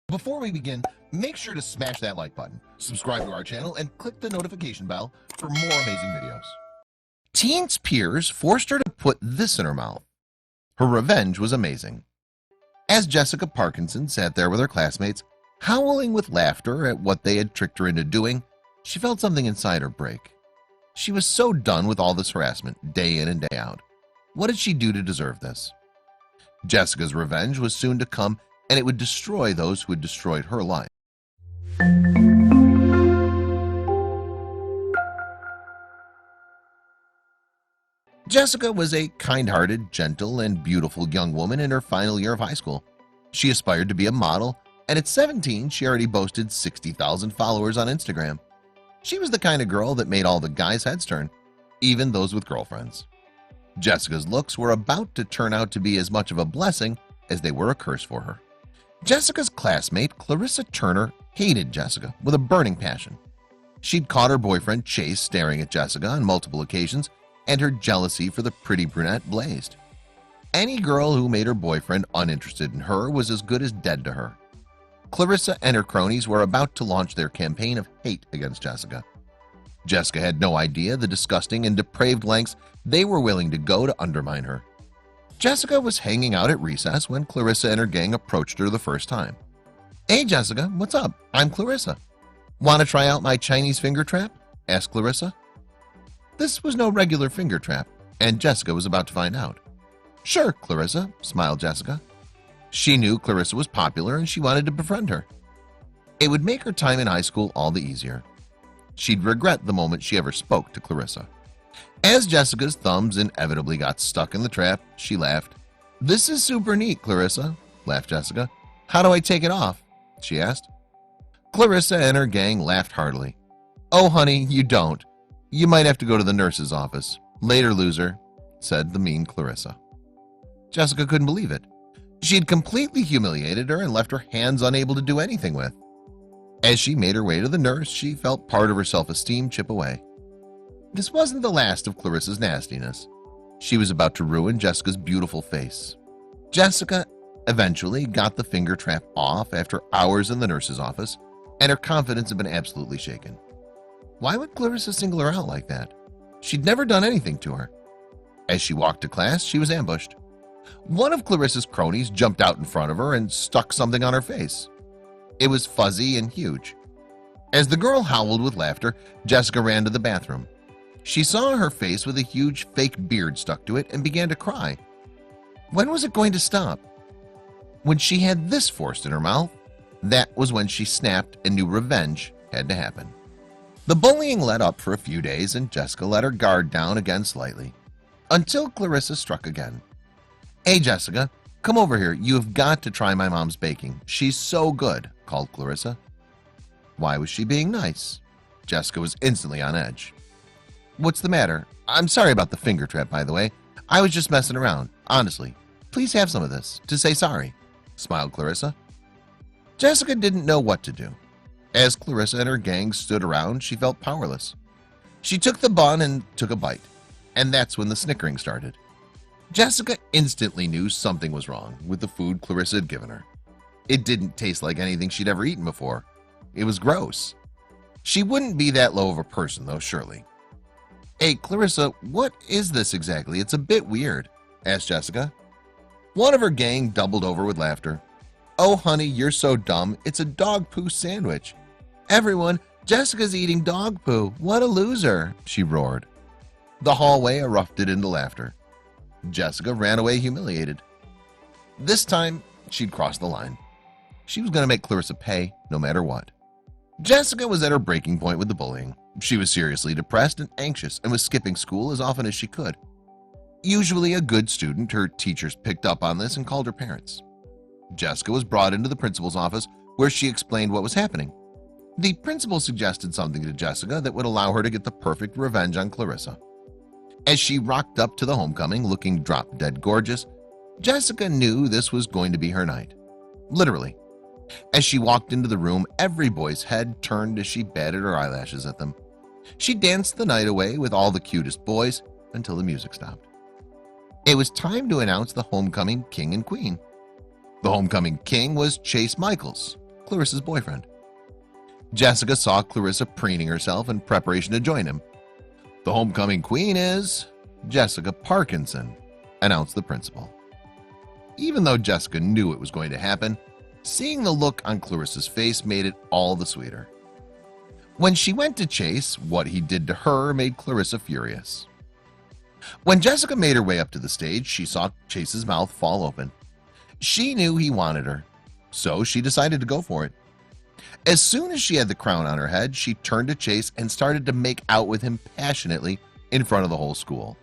Before we begin, make sure to smash that like button, subscribe to our channel, and click the notification bell for more amazing videos. Teen's peers forced her to put this in her mouth. Her revenge was amazing. As Jessica Parkinson sat there with her classmates, howling with laughter at what they had tricked her into doing, she felt something inside her break. She was so done with all this harassment, day in and day out. What did she do to deserve this? Jessica's revenge was soon to come, and it would destroy those who had destroyed her life. Jessica was a kind-hearted, gentle, and beautiful young woman in her final year of high school. She aspired to be a model, and at 17, she already boasted 60,000 followers on Instagram. She was the kind of girl that made all the guys' heads turn, even those with girlfriends. Jessica's looks were about to turn out to be as much of a blessing as they were a curse for her. Jessica's classmate, Clarissa Turner, hated Jessica with a burning passion. She'd caught her boyfriend Chase staring at Jessica on multiple occasions, and her jealousy for the pretty brunette blazed. Any girl who made her boyfriend uninterested in her was as good as dead to her. Clarissa and her cronies were about to launch their campaign of hate against Jessica. Jessica had no idea the disgusting and depraved lengths they were willing to go to undermine her. Jessica was hanging out at recess when Clarissa and her gang approached her the first time. "Hey Jessica, what's up? I'm Clarissa. Want to try out my Chinese finger trap?" asked Clarissa. This was no regular finger trap, and Jessica was about to find out. "Sure, Clarissa," smiled Jessica. She knew Clarissa was popular and she wanted to befriend her. It would make her time in high school all the easier. She'd regret the moment she ever spoke to Clarissa. As Jessica's thumbs inevitably got stuck in the trap, she laughed. "This is super neat, Clarissa," laughed Jessica. "How do I take it off?" she asked. Clarissa and her gang laughed heartily. "Oh honey, you don't. You might have to go to the nurse's office. Later, loser," said the mean Clarissa. Jessica couldn't believe it. She had completely humiliated her and left her hands unable to do anything with. As she made her way to the nurse, she felt part of her self-esteem chip away. This wasn't the last of Clarissa's nastiness. She was about to ruin Jessica's beautiful face. Jessica eventually got the finger trap off after hours in the nurse's office, and her confidence had been absolutely shaken. Why would Clarissa single her out like that? She'd never done anything to her. As she walked to class, she was ambushed. One of Clarissa's cronies jumped out in front of her and stuck something on her face. It was fuzzy and huge. As the girl howled with laughter, Jessica ran to the bathroom. She saw her face with a huge fake beard stuck to it and began to cry. When was it going to stop? When she had this forced in her mouth, that was when she snapped and knew revenge had to happen. The bullying let up for a few days and Jessica let her guard down again slightly, until Clarissa struck again. "Hey Jessica, come over here. You have got to try my mom's baking. She's so good," called Clarissa. Why was she being nice? Jessica was instantly on edge. "What's the matter? I'm sorry about the finger trap, by the way. I was just messing around. Honestly, please have some of this to say sorry," smiled Clarissa. Jessica didn't know what to do. As Clarissa and her gang stood around, she felt powerless. She took the bun and took a bite, and that's when the snickering started. Jessica instantly knew something was wrong with the food Clarissa had given her. It didn't taste like anything she'd ever eaten before. It was gross. She wouldn't be that low of a person, though, surely. "Hey, Clarissa, what is this exactly? It's a bit weird," asked Jessica. One of her gang doubled over with laughter. "Oh, honey, you're so dumb. It's a dog poo sandwich. Everyone, Jessica's eating dog poo. What a loser," she roared. The hallway erupted into laughter. Jessica ran away humiliated. This time, she'd crossed the line. She was going to make Clarissa pay no matter what. Jessica was at her breaking point with the bullying. She was seriously depressed and anxious and was skipping school as often as she could. Usually a good student, her teachers picked up on this and called her parents. Jessica was brought into the principal's office where she explained what was happening. The principal suggested something to Jessica that would allow her to get the perfect revenge on Clarissa. As she rocked up to the homecoming looking drop-dead gorgeous, Jessica knew this was going to be her night. Literally. As she walked into the room, every boy's head turned as she batted her eyelashes at them. She danced the night away with all the cutest boys until the music stopped. It was time to announce the homecoming king and queen. The homecoming king was Chase Michaels, Clarissa's boyfriend. Jessica saw Clarissa preening herself in preparation to join him. "The homecoming queen is Jessica Parkinson," announced the principal. Even though Jessica knew it was going to happen, seeing the look on Clarissa's face made it all the sweeter. When she went to Chase, what he did to her made Clarissa furious. When Jessica made her way up to the stage, she saw Chase's mouth fall open. She knew he wanted her, so she decided to go for it. As soon as she had the crown on her head, she turned to Chase and started to make out with him passionately in front of the whole school.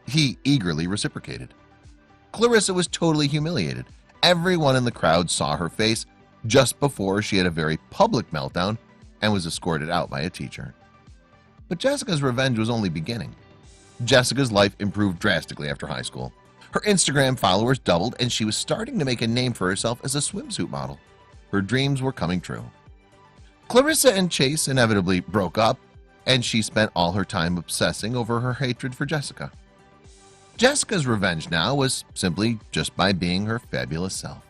He eagerly reciprocated. Clarissa was totally humiliated. Everyone in the crowd saw her face just before she had a very public meltdown and was escorted out by a teacher. But Jessica's revenge was only beginning. Jessica's life improved drastically after high school. Her Instagram followers doubled and she was starting to make a name for herself as a swimsuit model. Her dreams were coming true. Clarissa and Chase inevitably broke up, and she spent all her time obsessing over her hatred for Jessica. Jessica's revenge now was simply just by being her fabulous self.